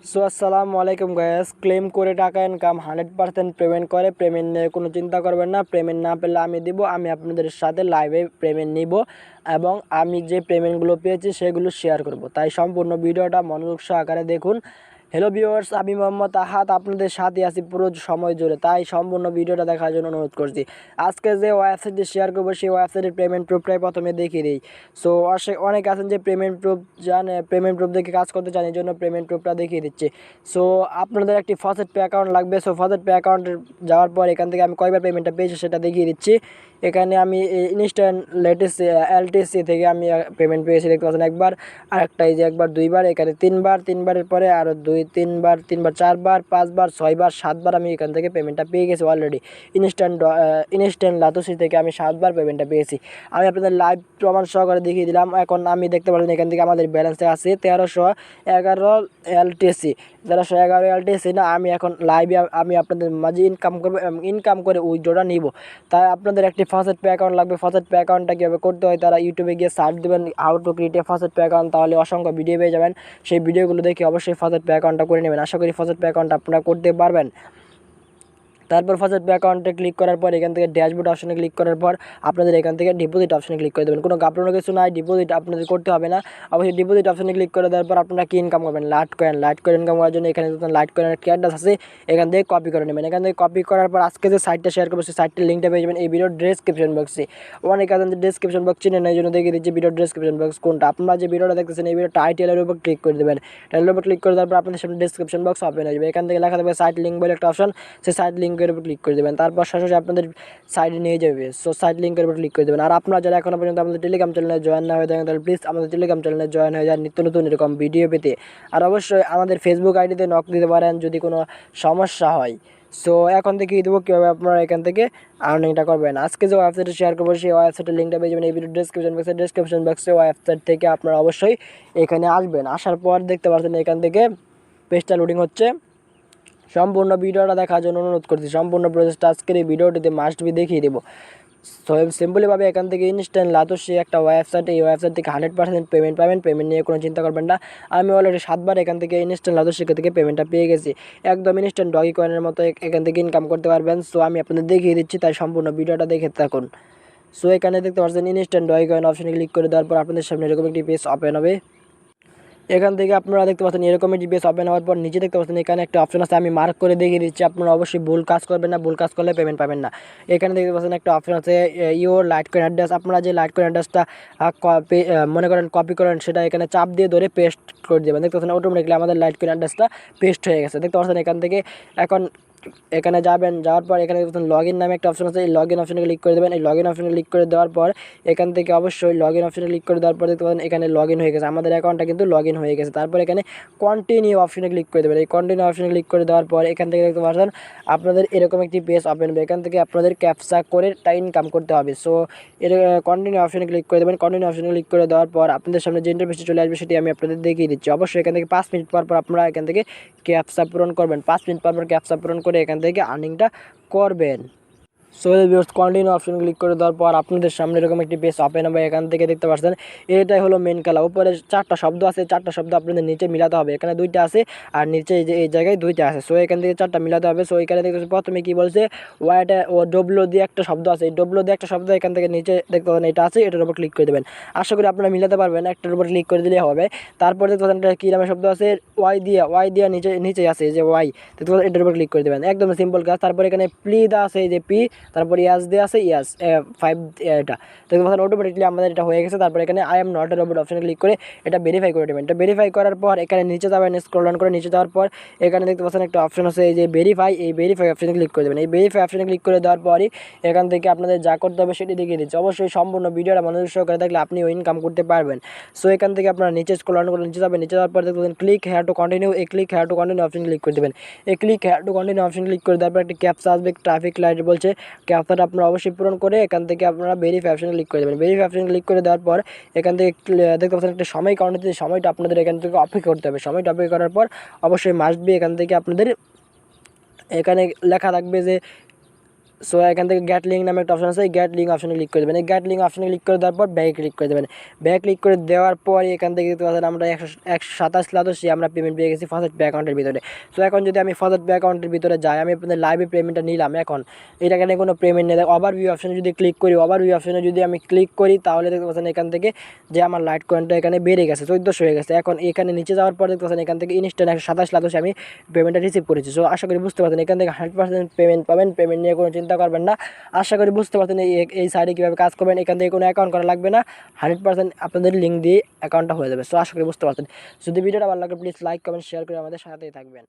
So আসসালামু আলাইকুম guys. Claim করে টাকা ইনকাম 100% পেমেন্ট করে। পেমেন্ট নিয়ে কোনো চিন্তা করবেন না। পেমেন্ট না পেলে আমি দিব, আমি আপনাদের সাথে লাইভে পেমেন্ট নিব এবং আমি যে পেমেন্টগুলো পেয়েছি সেগুলো শেয়ার করব। তাই সম্পূর্ণ ভিডিওটা মনোযোগ সহকারে দেখুন। হ্যালো ভিউয়ার্স, আমি মোহাম্মদ আহাদ আপনাদের সাথে আছি পুরো সময় জুড়ে, তাই সম্পূর্ণ ভিডিওটা দেখার জন্য অনুরোধ করছি। আজকে যে ওয়েবসাইটটি শেয়ার করবো সেই ওয়েবসাইটের পেমেন্ট প্রুফটাই প্রথমে দেখিয়ে দিই। সো অনেক আছেন যে পেমেন্ট প্রুফ জানে, পেমেন্ট প্রুফ দেখে কাজ করতে চান, এই জন্য পেমেন্ট প্রুফটা দেখিয়ে দিচ্ছি। সো আপনাদের একটি ফসেট পে অ্যাকাউন্ট লাগবে। সো ফসেট পে অ্যাকাউন্টে যাওয়ার পর এখান থেকে আমি কয়বার পেমেন্টটা পেয়েছি সেটা দেখিয়ে দিচ্ছি। এখানে আমি ইনস্ট্যান্ট লেটেস্ট এলটিসি থেকে আমি পেমেন্ট পেয়েছি, দেখতে পাচ্ছেন একবার, আরেকটা এই যে একবার, দুইবার, এখানে তিনবার, তিনবারের পরে আরও তিনবার, চারবার, পাঁচবার, ছয়বার, সাতবার আমি এখান থেকে পেমেন্টটা পেয়ে গেছি অলরেডি। ইনস্ট্যান্ট লাতুসি থেকে আমি 7বার পেমেন্টটা পেয়েছি। আমি আপনাদের লাইভ প্রমাণ সহকারে দেখিয়ে দিলাম। এখন আমি দেখতে পারলেন এখান থেকে আমাদের ব্যালেন্সে আছে 1311 এলটিসি। 1311 এলটিসি না, আমি এখন লাইভে আমি আপনাদের মাঝে ইনকাম করবো এবং ইনকাম করে উইথড্রটা নিব। তাই আপনাদের একটি ফসেট পে অ্যাকাউন্ট লাগবে। ফসেট পে অ্যাকাউন্টটা কীভাবে করতে হয় তারা ইউটিউবে গিয়ে সার্চ দেবেন how to create a faucet pay account, তাহলে অসংখ্য ভিডিও পেয়ে যাবেন। সেই ভিডিওগুলো দেখে অবশ্যই ফসেট পে অ্যাকাউন্টটা করে নেবেন। আশা করি ফসেট পে অ্যাকাউন্ট আপনারা করতে পারবেন। তারপর ফসেট পে অ্যাকাউন্টে ক্লিক করার পর এখান থেকে ড্যাশবোর্ড অপশনে ক্লিক করার পর আপনাদের এখান থেকে ডিপোজিট অপশনে ক্লিক করে দেবেন। কোনো গাবড়ানো কিছু নাই, ডিপোজিট আপনাদের করতে হবে না। অবশ্যই ডিপোজিট অপশনে ক্লিক করে দেওয়ার পর আপনারা কি ইনকাম করবেন, লাইট কয়েন ইনকাম করার জন্য এখানে লাইট কয়েনের একটা অ্যাড্রেস আছে, এখান থেকে কপি করে নেবেন। এখান থেকে কপি করার পর আজকে যে সাইটটা শেয়ার করবো সেই সাইটটির লিঙ্কটা পেয়ে যাবেন এই ভিডিওর ডেসক্রিপশন বক্সে। অনেক আছেন যে ডেসক্রিপশন বক্স চিনেন, এই জন্য দেখিয়ে দিচ্ছি ভিডিওর ডেসক্রিপশন বক্স কোনটা। আপনারা যে ভিডিওটা দেখতেছেন এই ভিডিও টাইটেলের উপর ক্লিক করে দেবেন। টাইটেলের উপর ক্লিক করে দেওয়ার পর আপনাদের সামনে ডেসক্রিপশন বক্স ওপেন হয়ে যাবে। এখান থেকে লেখা থাকবে সাইট লিঙ্ক বলে একটা অপশন, সেই সাইট লিঙ্কের উপর ক্লিক করে দেবেন। তারপর সরাসরি আপনাদের সাইডে নিয়ে যাবে। সো সাইট লিঙ্কের উপর ক্লিক করে দেবেন। আর আপনারা যারা এখনও পর্যন্ত আমাদের টেলিগ্রাম চ্যানেলে জয়েন না হয়ে থাকেন তাহলে প্লিজ আমাদের টেলিগ্রাম চ্যানেলে জয়েন হয়ে যান নিত্য নতুন এরকম ভিডিও পেতে। আর অবশ্যই আমাদের ফেসবুক আইডিতে নক দিতে পারেন যদি কোনো সমস্যা হয়। সো এখন দেখিয়ে দেবো কীভাবে আপনারা এখান থেকে আর্নিংটা করবেন। আজকে যে ওয়েবসাইটে শেয়ার করবো সেই ওয়েবসাইটের লিঙ্কটা পেয়ে যাবেন এই ভিডিও ডেসক্রিপশন বক্সে। ওয়েবসাইট থেকে আপনারা অবশ্যই এখানে আসবেন। আসার পর দেখতে পাচ্ছেন এখান থেকে পেজটা লোডিং হচ্ছে। সম্পূর্ণ ভিডিওটা দেখার জন্য অনুরোধ করছি। সম্পূর্ণ প্রসেসটা আজকের এই ভিডিওটিতে মাস্ট বি দেখিয়ে দেবো। সো সিম্পলিভাবে এখান থেকে ইনস্ট্যান্ট লাতুসি একটা ওয়েবসাইট, এই ওয়েবসাইট থেকে 100% পেমেন্ট পাবেন। পেমেন্ট নিয়ে কোনো চিন্তা করবেন না। আমি অলরেডি 7বার এখান থেকে ইনস্ট্যান্ট লাতুসি থেকে পেমেন্টটা পেয়ে গেছি। একদম ইনস্ট্যান্ট ডগি কয়েনের মতো এখান থেকে ইনকাম করতে পারবেন। সো আমি আপনাদের দেখিয়ে দিচ্ছি, তাই সম্পূর্ণ ভিডিওটা দেখে থাকুন। সো এখানে দেখতে পাচ্ছেন ইনস্ট্যান্ট ডগি কয়েন অপশনে ক্লিক করে দেওয়ার পর আপনাদের সামনে এরকম একটি পেজ ওপেন হবে। এখান থেকে আপনারা দেখতে পাচ্ছেন এরকম একটি পেজ ওপেন হওয়ার পর নিচে দেখতে পাচ্ছেন এখানে একটা অপশন আছে, আমি মার্ক করে দেখিয়ে দিচ্ছি। আপনারা অবশ্যই ভুল কাজ করবেন না, ভুল কাজ করলে পেমেন্ট পাবেন না। এখানে দেখতে পাচ্ছেন একটা অপশন আছে ইওর লাইট কয়েন অ্যাড্রেস। আপনারা যে লাইট কয়েন অ্যাড্রেসটা মনে করেন কপি করেন সেটা এখানে চাপ দিয়ে ধরে পেস্ট করে দেবেন। দেখতে পাচ্ছেন অটোমেটিকলি আমাদের লাইট কয়েন অ্যাড্রেসটা পেস্ট হয়ে গেছে। দেখতে পাচ্ছেন এখান থেকে এখন এখানে যাবেন, যাওয়ার পর এখানে দেখুন লগ ইন নামে একটা অপশন আছে, এই লগ ইন অপশনে ক্লিক করে দেবেন। এই লগ ইন অপশনে ক্লিক করে দেওয়ার পর এখান থেকে অবশ্যই লগ ইন অপশনে ক্লিক করে দেওয়ার পর দেখতে পাবেন এখানে লগ ইন হয়ে গেছে, আমাদের অ্যাকাউন্টটা কিন্তু লগ ইন হয়ে গেছে। তারপর এখানে কন্টিনিউ অপশনে ক্লিক করে দেবেন। এই কন্টিনিউ অপশনে ক্লিক করে দেওয়ার পর এখান থেকে দেখতে পাচ্ছেন আপনাদের এরকম একটি পেজ ওপেন হবে। এখান থেকে আপনাদের ক্যাপচা করে ইনকাম করতে হবে। সো এর কন্টিনিউ অপশনে ক্লিক করে দেবেন। কন্টিনিউ অপশনে ক্লিক করে দেওয়ার পর আপনাদের সামনে যে ইন্টারফেসটি চলে আসবে সেটি আমি আপনাদের দেখিয়ে দিচ্ছি। অবশ্যই এখান থেকে 5 মিনিট পর আপনারা এখান থেকে ক্যাপচা পূরণ করবেন। 5 মিনিট পর ক্যাপচা পূরণ করে এখান থেকে আর্নিংটা করবেন। সো কন্টিনিউ অপশন ক্লিক করে দেওয়ার পর আপনাদের সামনে এরকম একটি পেজ ওপেন হবে। এখান থেকে দেখতে পাচ্ছেন এটাই হলো মেন খেলা। উপরে 4টা শব্দ আছে, 4টা শব্দ আপনাদের নিচে মিলাতে হবে। এখানে 2টা আছে আর নিচে এই জায়গায় 2টা আছে। সো এখান থেকে 4টা মিলাতে হবে। সো এখানে দেখতে প্রথমে কি বলছে ওয়াইটা ও ডব্লিউ দিয়ে একটা শব্দ আছে, এই ডব্লিউ দিয়ে একটা শব্দ এখান থেকে নিচে দেখতে পাচ্ছেন এটা আছে, এটার উপর ক্লিক করে দেবেন। আশা করি আপনারা মিলাতে পারবেন, একটার উপর ক্লিক করে দিলে হবে। তারপর দেখতে পাচ্ছেন এটা কী নামে শব্দ আছে, ওয়াই দিয়ে নিচে আছে যে ওয়াই, দেখতে পাচ্ছেন এটার উপর ক্লিক করে দেবেন। একদম সিম্পল কাজ। তারপর এখানে প্লি দা আছে এই যে পি, তারপর ইয়াস দিয়ে আছে ইয়াস 5 এটা দেখতে পাচ্ছেন অটোমেটিকলি আমাদের এটা হয়ে গেছে। তারপর এখানে I am not a robot অপশনে ক্লিক করে এটা ভেরিফাই করে দেবেন। এটা ভেরিফাই করার পর এখানে নিচে যাবেন, স্ক্রল ডাউন করে নিচে যাওয়ার পর এখানে দেখতে পাচ্ছেন একটা অপশন আছে এই যে ভেরিফাই, এই ভেরিফাই অপশনে ক্লিক করে দেবেন। এই ভেরিফাই অপশনে ক্লিক করে দেওয়ার পরই এখান থেকে আপনাদের যা করতে হবে সেটি দেখিয়ে দিচ্ছে। অবশ্যই সম্পূর্ণ ভিডিওটা মনোযোগ সহকারে থাকলে আপনিও ইনকাম করতে পারবেন। সো এখান থেকে আপনারা নিচে স্ক্রল ডাউন করে নিচে যাবেন। নিচে যাওয়ার পর দেখতে পাচ্ছেন ক্লিক হেয়ার টু কন্টিনিউ, এই click here to continue option click করে দেবেন। এই click here to continue option click করে দেওয়ার পর একটি ক্যাপচা আসবে, ট্রাফিক লাইট বলছে, ক্যাপচাটা আপনারা অবশ্যই পূরণ করে এখান থেকে আপনারা ভেরিফাই অপশনে ক্লিক করে দেবেন। ভেরিফাই অপশনে ক্লিক করে দেওয়ার পর এখান থেকে দেখতে পাচ্ছেন একটা সময় কাউন্ট হচ্ছে, সময়টা আপনাদের এখান থেকে অপেক্ষা করতে হবে। সময়টা অপেক্ষা করার পর অবশ্যই মাস্ট বি এখান থেকে আপনাদের এখানে লেখা থাকবে যে সো এখান থেকে গেট লিঙ্ক নামে একটা অপশন আছে, এই গেট লিঙ্ক অপশনে ক্লিক করে দেবেন। এই গেট লিঙ্ক অপশনে ক্লিক করে দেওয়ার পর ব্যাকে ক্লিক করে দেবেন। ব্যাকে ক্লিক করে দেওয়ার পর এখান থেকে দেখতে পাচ্ছেন আমরা 127 আমরা পেমেন্ট পেয়ে গেছি ফার্স্ট পে অ্যাকাউন্টের ভিতরে। সো এখন যদি আমি ফার্স্ট পে অ্যাকাউন্টের ভিতরে যাই, আমি আপনাদের লাইভে পেমেন্টটা নিলাম, এখন এটা এখানে কোনো পেমেন্ট নেই। ওভারভিউ অপশনে যদি ক্লিক করি, ওভারভিউ অপশনে যদি আমি ক্লিক করি তাহলে দেখতে পাচ্ছেন এখান থেকে যে আমার লাইট কয়েনটা এখানে বেড়ে গেছে, 1400 হয়ে গেছে। এখন এখানে নিচে যাওয়ার পর দেখতে পাচ্ছেন এখান থেকে ইনস্ট্যান্ট 127 আমি পেমেন্টটা রিসিভ করেছি। সো আশা করি বুঝতে পারছেন এখান থেকে 100% পেমেন্ট পাবেন, পেমেন্ট নিয়ে কোনো চিন্তা করবেন না। আশা করি বুঝতে পারছেন এই সাইডে কীভাবে কাজ করবেন। এখান থেকে কোনো অ্যাকাউন্ট করা লাগবে না, 100% আপনাদের লিঙ্ক দিয়ে অ্যাকাউন্টটা হয়ে যাবে। সো আশা করি বুঝতে পারছেন। যদি ভিডিওটা ভালো লাগে প্লিজ লাইক কমেন্ট শেয়ার করে আমাদের সাথেই থাকবেন।